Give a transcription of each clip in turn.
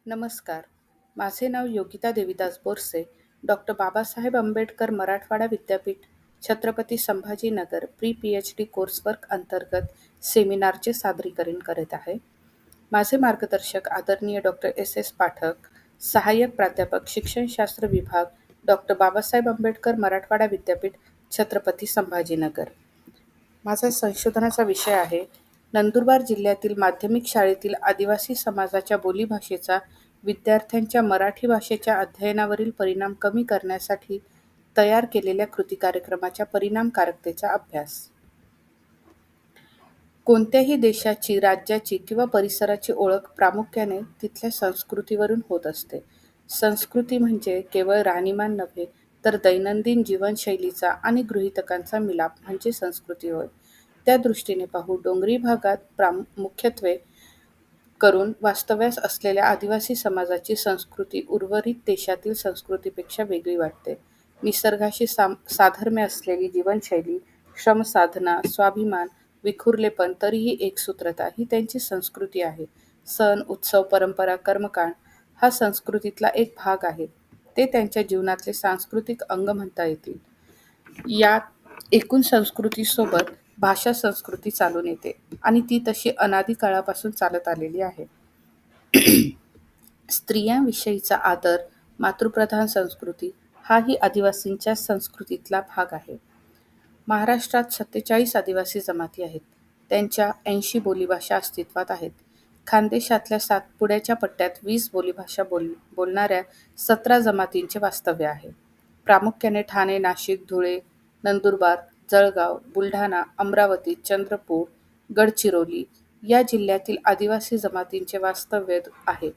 नमस्कार. माझे नाव योगिता देविदास बोरसे. डॉक्टर बाबासाहेब आंबेडकर मराठवाडा विद्यापीठ, Chhatrapati Sambhajinagar pre PhD coursework अंतर्गत सेमिनारचे सादरीकरण करीत आहे. माझे मार्गदर्शक आदरणीय डॉक्टर S. पाठक, सहाय्यक प्राध्यापक शिक्षणशास्त्र विभाग, डॉक्टर बाबासाहेब आंबेडकर मराठवाडा विद्यापीठ, छत्रपती संभाजीनगर. माझा संशोधनाचा विषय आहे नंदुरबार जिल्ह्यातील माध्यमिक शाळेतील आदिवासी समाजाच्या बोलीभाषेचा विद्यार्थ्यांच्या मराठी भाषेच्या अध्ययनावरील परिणाम कमी करण्यासाठी तयार केलेल्या कृती कार्यक्रमाच्या परिणामकारकतेचा अभ्यास. कोणत्याही देशाची, राज्याची किंवा परिसराची ओळख प्रामुख्याने तिथल्या संस्कृतीवरून होत असते. संस्कृती म्हणजे केवळ राहणीमान नव्हे, तर दैनंदिन जीवनशैलीचा आणि गृहीतकांचा मिलाप म्हणजे संस्कृती होय. त्या दृष्टीने पाहू डोंगरी भागात मुख्यत्वे करून वास्तव्यास असलेल्या आदिवासी समाजाची संस्कृती उर्वरित देशातील संस्कृतीपेक्षा वेगळी वाटते. निसर्गाशी साधर्म्य असलेली जीवनशैली, श्रमसाधना, स्वाभिमान, विखुरलेपण तरीही एकसूत्रता ही त्यांची संस्कृती आहे. सण, उत्सव, परंपरा, कर्मकांड हा संस्कृतीतला एक भाग आहे. ते त्यांच्या जीवनातले सांस्कृतिक अंग म्हणता येतील. या एकूण संस्कृतीसोबत भाषा संस्कृती चालून येते आणि ती तशी अनादी काळापासून चालत आलेली आहे. स्त्रियांविषयीचा आदर, मातृप्रधान संस्कृती हाही आदिवासींच्या संस्कृतीतला भाग आहे. महाराष्ट्रात 47 आदिवासी जमाती आहेत. त्यांच्या 80 बोलीभाषा अस्तित्वात आहेत. खानदेशातल्या सातपुड्याच्या पट्ट्यात 20 बोलीभाषा बोलणाऱ्या 17 जमातींचे वास्तव्य आहे. प्रामुख्याने ठाणे, नाशिक, धुळे, नंदुरबार, जळगाव, बुलढाणा, अमरावती, चंद्रपूर, गडचिरोली या जिल्ह्यातील आदिवासी जमातींचे वास्तव्य आहे.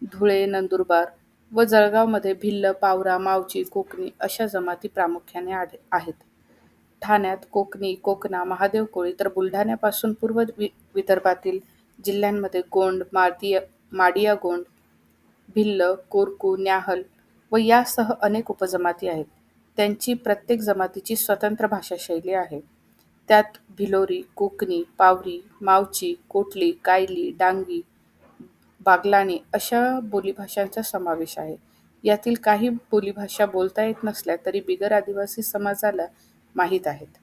धुळे, नंदुरबार व जळगावमध्ये भिल्ल, पावरा, मावची, कोकणी अशा जमाती प्रामुख्याने आहेत. ठाण्यात कोकणी, कोकणा, महादेव कोळी तर बुलढाण्यापासून पूर्व विदर्भातील जिल्ह्यांमध्ये गोंड, माडिया गोंड, भिल्ल, कोरकू, न्याहल व यासह अनेक उपजमाती आहेत. त्यांची प्रत्येक जमातीची स्वतंत्र भाषाशैली आहे. त्यात भिलोरी, कोकणी, पावरी, मावची, कोटली, कायली, डांगी, बागलाणी अशा बोलीभाषांचा समावेश आहे. यातील काही बोलीभाषा बोलता येत नसल्या तरी बिगर आदिवासी समाजाला माहीत आहेत.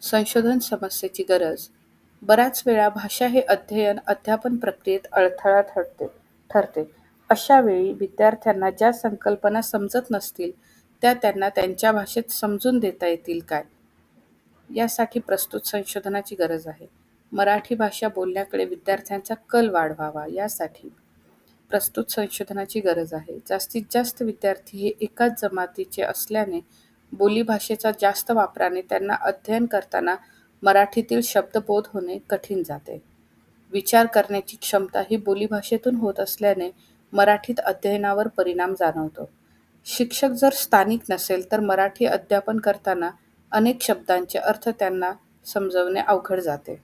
संशोधन समस्येची गरज. बऱ्याच वेळा भाषा हे अध्यापन प्रक्रियेत अडथळा ठरते. अशा वेळी विद्यार्थ्यांना ज्या संकल्पना समजत नसतील त्या त्यांना त्यांच्या भाषेत समजून देता येतील काय? यासाठी प्रस्तुत संशोधनाची गरज आहे. मराठी भाषा बोलण्याकडे विद्यार्थ्यांचा कल वाढवावा यासाठी प्रस्तुत संशोधनाची गरज आहे. जास्तीत जास्त विद्यार्थी हे एकाच जमातीचे असल्याने बोलीभाषेचा जास्त वापराने त्यांना अध्ययन करताना मराठीतील शब्दबोध होणे कठीण जाते. विचार करण्याची क्षमता ही बोलीभाषेतून होत असल्याने मराठीत अध्ययनावर परिणाम जाणवतो. शिक्षक जर स्थानिक नसेल तर मराठी अध्यापन करताना अनेक शब्दांचे अर्थ त्यांना समजवणे अवघड जाते.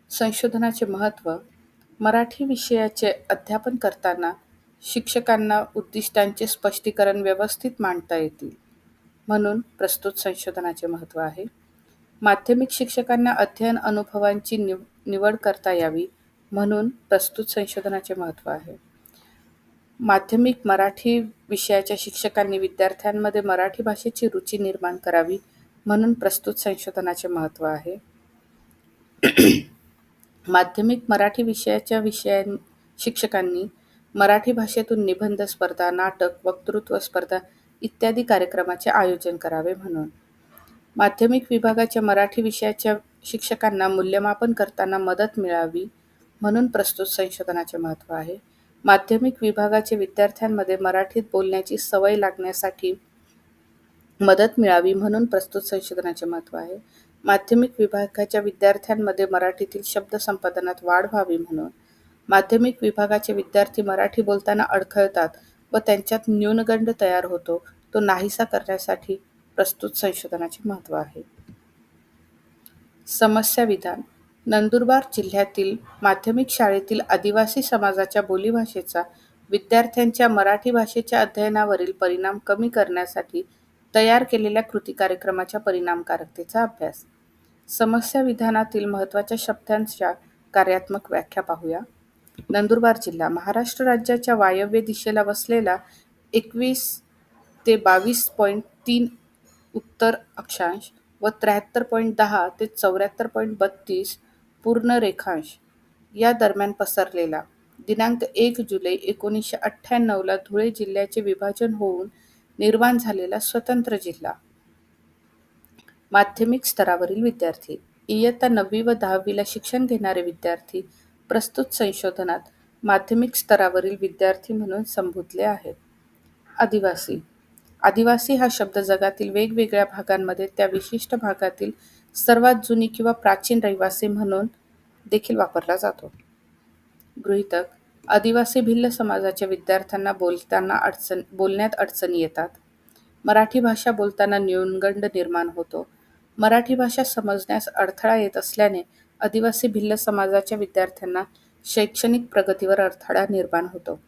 संशोधनाचे महत्त्व. मराठी विषयाचे अध्यापन करताना शिक्षकांना उद्दिष्टांचे स्पष्टीकरण व्यवस्थित मांडता येतील, म्हणून प्रस्तुत संशोधनाचे महत्त्व आहे. माध्यमिक शिक्षकांना अध्ययन अनुभवांची निवड करता यावी, म्हणून प्रस्तुत संशोधनाचे महत्त्व आहे. माध्यमिक मराठी विषयाच्या शिक्षकांनी विद्यार्थ्यांमध्ये मराठी भाषेची रुची निर्माण करावी, म्हणून प्रस्तुत संशोधनाचे महत्त्व आहे. माध्यमिक मराठी विषयाच्या शिक्षकांनी मराठी भाषेतून निबंध स्पर्धा, नाटक, वक्तृत्व स्पर्धा इत्यादी कार्यक्रमाचे आयोजन करावे, म्हणून माध्यमिक विभागाच्या मराठी विषयाच्या शिक्षकांना मूल्यमापन करताना मदत मिळावी, म्हणून प्रस्तुत संशोधनाचे महत्त्व आहे. माध्यमिक विभागाचे विद्यार्थ्यांमध्ये मराठीत बोलण्याची सवय लागण्यासाठी मदत मिळावी, म्हणून प्रस्तुत संशोधनाचे महत्त्व आहे. माध्यमिक विभागाच्या विद्यार्थ्यांमध्ये मराठीतील शब्दसंपादनात वाढ व्हावी, म्हणून माध्यमिक विभागाचे विद्यार्थी मराठी बोलताना अडखळतात व त्यांच्यात न्यूनगंड तयार होतो, तो नाहीसा करण्यासाठी प्रस्तुत संशोधनाचे महत्त्व आहे. समस्या विधान. नंदुरबार जिल्ह्यातील माध्यमिक शाळेतील आदिवासी समाजाच्या बोलीभाषेचा विद्यार्थ्यांच्या मराठी भाषेच्या अध्ययनावरील परिणाम कमी करण्यासाठी तयार केलेल्या कृती कार्यक्रमाच्या परिणामकारकतेचा अभ्यास. समस्या विधानातील महत्त्वाच्या शब्दांच्या कार्यात्मक व्याख्या पाहूया. नंदुरबार जिल्हा महाराष्ट्र राज्याच्या वायव्य दिशेला वसलेला 21 ते 22.3 उत्तर अक्षांश व 73.10 ते 74.32 पूर्ण रेखांश या दरम्यान पसरलेला, दिनांक 1 जुलै 1998 धुळे जिल्ह्याचे विभाजन होऊन निर्माण झालेला स्वतंत्र जिल्हा. माध्यमिक स्तरावरील विद्यार्थी. इयत्ता 9वी व 10वीला शिक्षण घेणारे विद्यार्थी प्रस्तुत संशोधनात माध्यमिक स्तरावरील विद्यार्थी म्हणून संबोधले आहेत. आदिवासी. आदिवासी हा शब्द जगातील वेगवेगळ्या भागांमध्ये त्या विशिष्ट भागातील सर्वात जुनी किंवा प्राचीन रहिवासी म्हणून देखील वापरला जातो. गृहीतक. आदिवासी भिल्ल समाजाच्या विद्यार्थ्यांना बोलण्यात अडचणी येतात. मराठी भाषा बोलताना न्यूनगंड निर्माण होतो. मराठी भाषा समजण्यास अडथळा येत असल्याने आदिवासी भिल्ल समाजाच्या विद्यार्थ्यांना शैक्षणिक प्रगतीवर अडथळा निर्माण होतो.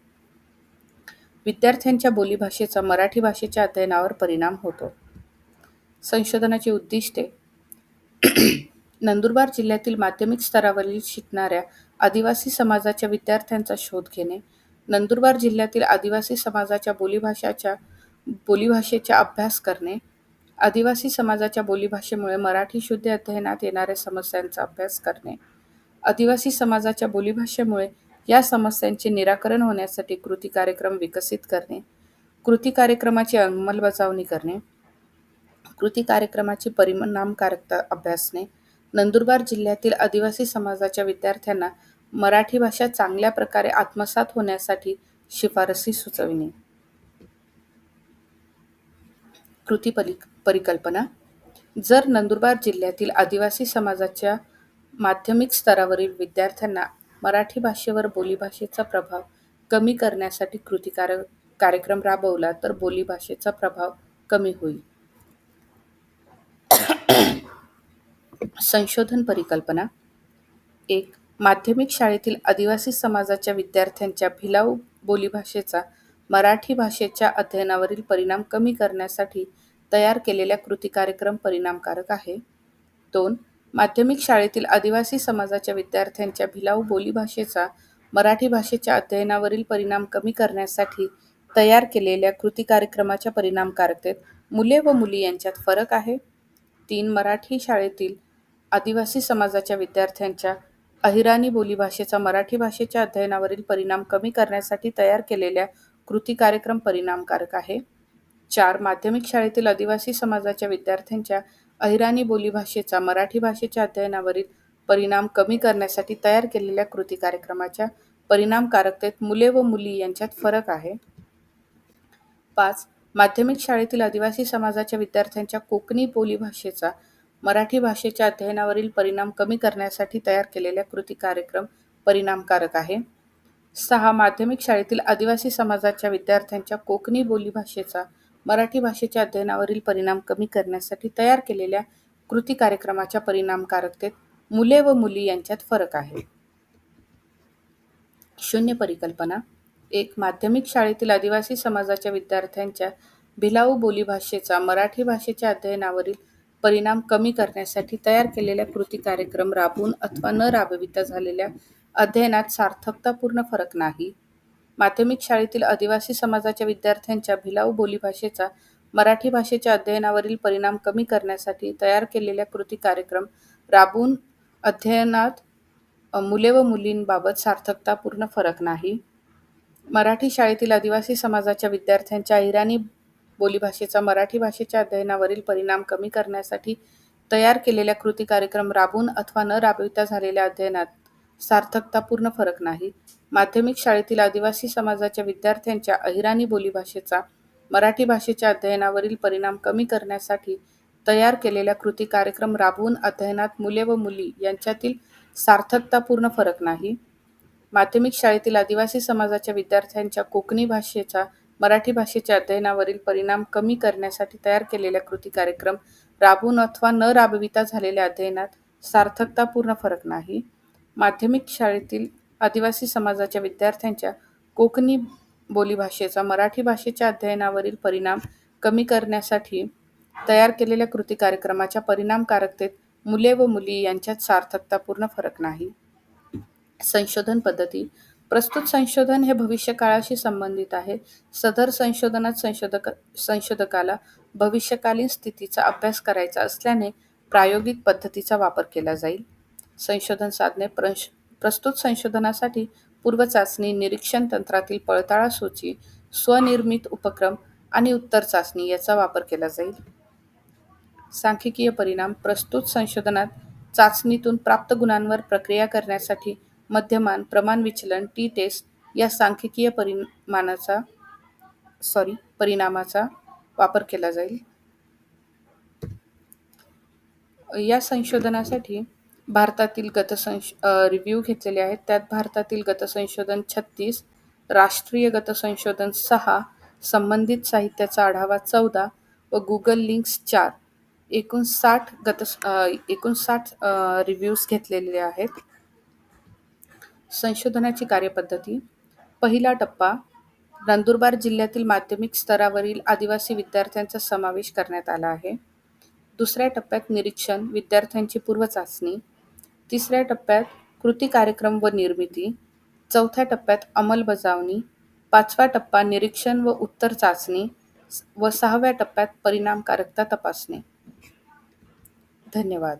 विद्यार्थ्यांच्या बोलीभाषेचा मराठी भाषेच्या अध्ययनावर परिणाम होतो. संशोधनाची उद्दिष्टे. नंदुरबार जिल्ह्यातील माध्यमिक स्तरावरील शिकणाऱ्या आदिवासी समाजाच्या विद्यार्थ्यांचा शोध घेणे, नंदुरबार जिल्ह्यातील आदिवासी समाजाच्या बोलीभाषेचा अभ्यास करणे, आदिवासी समाजाच्या बोलीभाषेमुळे मराठी शुद्ध अध्ययनात येणाऱ्या समस्यांचा अभ्यास करणे, आदिवासी समाजाच्या बोलीभाषेमुळे या समस्यांचे निराकरण होण्यासाठी कृती कार्यक्रम विकसित करणे, कृती कार्यक्रमाची अंमलबजावणी करणे, कृती कार्यक्रमाची परिणामकारकता अभ्यासणे, नंदुरबार जिल्ह्यातील आदिवासी समाजाच्या विद्यार्थ्यांना मराठी भाषा चांगल्या प्रकारे आत्मसात होण्यासाठी शिफारसी सुचविणे. कृती परिकल्पना. जर नंदुरबार जिल्ह्यातील आदिवासी समाजाच्या माध्यमिक स्तरावरील विद्यार्थ्यांना मराठी भाषेवर बोलीभाषेचा प्रभाव कमी करण्यासाठी कृती कार्यक्रम राबवला तर बोलीभाषेचा प्रभाव कमी होईल. संशोधन परिकल्पना. 1. माध्यमिक शाळेतील आदिवासी समाजाच्या विद्यार्थ्यांच्या भिलाऊ बोलीभाषेचा मराठी भाषेच्या अध्ययनावरील परिणाम कमी करण्यासाठी तयार केलेला कृती कार्यक्रम परिणामकारक आहे. 2. माध्यमिक शाळेतील आदिवासी समाजाच्या विद्यार्थ्यांच्या भिलाऊ बोलीभाषेचा मराठी भाषेच्या अध्ययनावरील परिणाम कमी करण्यासाठी तयार केलेल्या कृती कार्यक्रमाच्या परिणामकारकतेत मुले व मुली यांच्यात फरक आहे. 3. मराठी शाळेतील आदिवासी समाजाच्या विद्यार्थ्यांच्या अहिराणी बोलीभाषेचा मराठी भाषेच्या अध्ययनावरील परिणाम कमी करण्यासाठी तयार केलेल्या कृती कार्यक्रम परिणामकारक आहे. 4. माध्यमिक शाळेतील आदिवासी समाजाच्या विद्यार्थ्यांच्या अहिराणी बोलीभाषेचा मराठी भाषेच्या अध्ययनावरील परिणाम कमी करण्यासाठी तयार केलेल्या कृती कार्यक्रमाच्या परिणामकारकतेत मुले व मुली यांच्यात फरक आहे. 5. माध्यमिक शाळेतील आदिवासी समाजाच्या विद्यार्थ्यांच्या कोकणी बोलीभाषेचा मराठी भाषेच्या अध्ययनावरील परिणाम कमी करण्यासाठी तयार केलेला कृती कार्यक्रम परिणामकारक आहे. 6. माध्यमिक शाळेतील आदिवासी समाजाच्या विद्यार्थ्यांच्या कोकणी बोलीभाषेचा मराठी भाषेच्या अध्ययनावरील परिणाम कमी करण्यासाठी तयार केलेल्या कृती कार्यक्रमाच्या परिणामकारकतेत मुले व मुली यांच्यात फरक आहे. शून्य परिकल्पना. 1. माध्यमिक शाळेतील आदिवासी समाजाच्या विद्यार्थ्यांच्या भिलाऊ बोलीभाषेचा मराठी भाषेच्या अध्ययनावरील परिणाम कमी करण्यासाठी तयार केलेला कृती कार्यक्रम राबवून अथवा न राबविता झालेल्या अध्ययनात सार्थकतापूर्ण फरक नाही. माध्यमिक शाळेतील आदिवासी समाजाच्या विद्यार्थ्यांच्या भिलाऊ बोलीभाषेचा मराठी भाषेच्या अध्ययनावरील परिणाम कमी करण्यासाठी तयार केलेला कृती कार्यक्रम राबवून अध्ययनात मुले व मुलींबाबत सार्थकतापूर्ण फरक नाही. मराठी शाळेतील आदिवासी समाजाच्या विद्यार्थ्यांच्या अहिराणी बोलीभाषेचा मराठी भाषेच्या अध्ययनावरील परिणाम कमी करण्यासाठी तयार केलेला कृती कार्यक्रम राबवून अथवा न राबविता झालेल्या अध्ययनात सार्थकतापूर्ण फरक नाही. माध्यमिक शाळेतील आदिवासी समाजाच्या विद्यार्थ्यांच्या अहिराणी बोलीभाषेचा मराठी भाषेच्या अध्ययनावरील परिणाम कमी करण्यासाठी तयार केलेला कृती कार्यक्रम राबवून अध्ययनात मुले व मुली यांच्यातील सार्थकतापूर्ण फरक नाही. माध्यमिक शाळेतील आदिवासी समाजाच्या विद्यार्थ्यांच्या कोकणी भाषेचा मराठी भाषेच्या अध्ययनावरील परिणाम कमी करण्यासाठी तयार केलेला कृती कार्यक्रम राबवून अथवा न राबविता झालेल्या अध्ययनात सार्थकतापूर्ण फरक नाही. माध्यमिक शाळेतील आदिवासी समाजाच्या विद्यार्थ्यांच्या कोकणी बोलीभाषेचा मराठी भाषेच्या अध्ययनावरील परिणाम कमी करण्यासाठी तयार केलेल्या कृती कार्यक्रमाच्या परिणामकारकतेत मुले व मुली यांच्यात सार्थकतापूर्ण फरक नाही. संशोधन पद्धती. प्रस्तुत संशोधन हे भविष्यकाळाशी संबंधित आहे. सदर संशोधनात संशोधकाला भविष्यकालीन स्थितीचा अभ्यास करायचा असल्याने प्रायोगिक पद्धतीचा वापर केला जाईल. संशोधन साधने. प्रस्तुत संशोधनासाठी पूर्वचाचणी, निरीक्षण तंत्रातील पडताळा सूची, स्वनिर्मित उपक्रम आणि उत्तर चाचणी याचा वापर केला जाईल. सांख्यिकीय परिणाम. प्रस्तुत संशोधनात चाचणीतून प्राप्त गुणांवर प्रक्रिया करण्यासाठी मध्यमान, प्रमाण विचलन, टी-टेस्ट या सांख्यिकीय परिणामाचा वापर केला जाईल. या संशोधनासाठी भारतातील रिव्ह्यू घेतलेले आहेत. त्यात भारतातील गतसंशोधन 36, राष्ट्रीय गतसंशोधन 6, संबंधित साहित्याचा आढावा 14 व गुगल लिंक्स 4 एकूण 60 रिव्ह्यूज घेतलेले आहेत. संशोधनाची कार्यपद्धती. पहिला टप्पा. नंदुरबार जिल्ह्यातील माध्यमिक स्तरावरील आदिवासी विद्यार्थ्यांचा समावेश करण्यात आला आहे. दुसऱ्या टप्प्यात निरीक्षण, विद्यार्थ्यांची पूर्वचाचणी. तिसऱ्या टप्प्यात कृती कार्यक्रम व निर्मिती. चौथ्या टप्प्यात अंमलबजावणी. पाचवा टप्पा निरीक्षण व उत्तर चाचणी व 6व्या टप्प्यात परिणामकारकता तपासणी. धन्यवाद.